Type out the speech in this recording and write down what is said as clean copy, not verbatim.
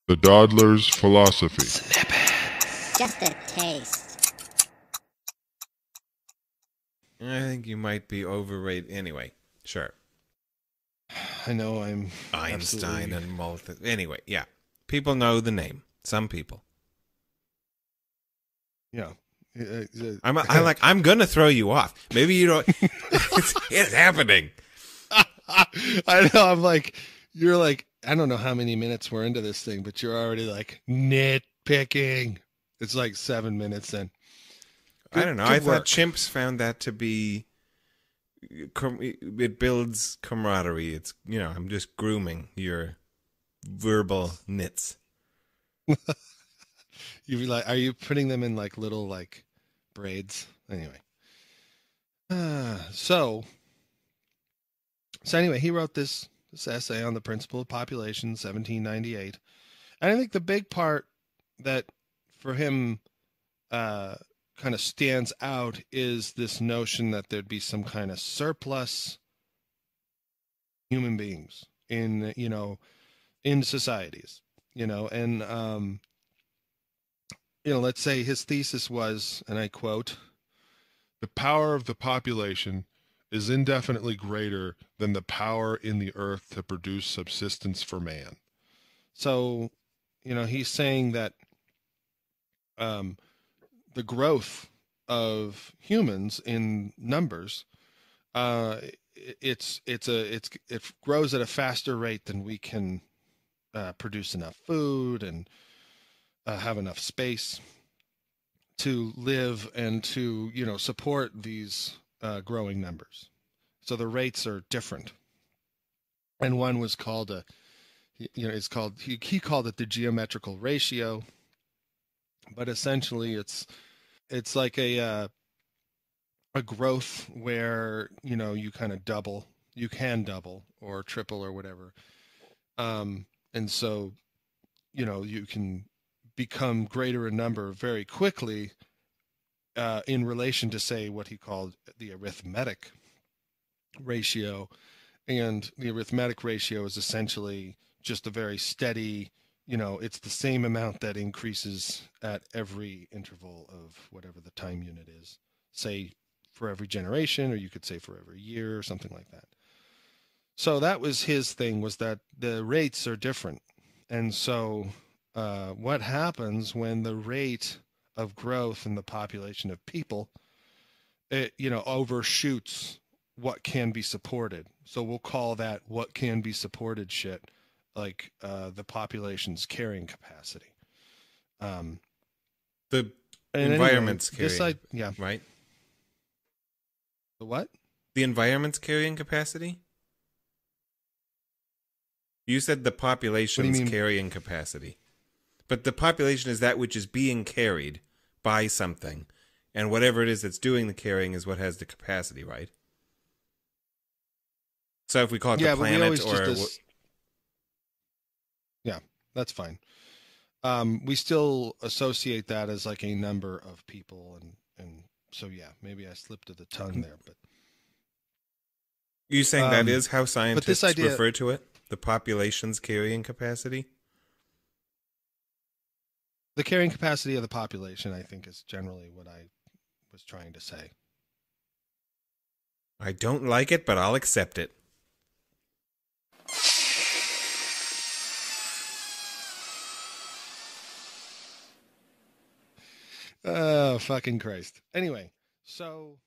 The Dawdler's philosophy. Snippets. Just a taste. I think you might be overrated. Anyway, sure. I know I'm Einstein absolutely... and multi. Anyway, yeah. People know the name. Some people. Yeah. I'm gonna throw you off. Maybe you don't. It's happening. I know. I'm like, you're like, I don't know how many minutes we're into this thing, but you're already like nitpicking. It's like 7 minutes in. I don't know. I thought chimps found that to be. It builds camaraderie. It's I'm just grooming your verbal nits. You like, are you putting them in like little like braids? Anyway. So anyway, he wrote this essay on the principle of population, 1798. And I think the big part that for him kind of stands out is this notion that there'd be some kind of surplus human beings in societies, and let's say his thesis was, and I quote, The power of the population is indefinitely greater than the power in the earth to produce subsistence for man. So, he's saying that the growth of humans in numbers, it grows at a faster rate than we can produce enough food and have enough space to live and to support these growing numbers. So the rates are different, and one was called he called it the geometrical ratio, but essentially it's like a growth where you kind of double, you can double or triple or whatever, and so you can become greater in number very quickly in relation to, say, what he called the arithmetic ratio. And the arithmetic ratio is essentially just a very steady, it's the same amount that increases at every interval of whatever the time unit is, say for every generation, or you could say for every year or something like that. So that was his thing, was that the rates are different. And so what happens when the rate of growth in the population of people, it overshoots what can be supported. So we'll call that what can be supported shit, like the population's carrying capacity. The environment's anyway, carrying, right? The what? The environment's carrying capacity? You said the population's carrying capacity. But the population is that which is being carried by something. And whatever it is that's doing the carrying is what has the capacity, right? So if we call it the planet or... Yeah, that's fine. We still associate that as like a number of people. And so, yeah, maybe I slipped of the tongue there. But you saying that is how scientists refer to it? The population's carrying capacity? The carrying capacity of the population, I think, is generally what I was trying to say. I don't like it, but I'll accept it. Oh, fucking Christ. Anyway, so...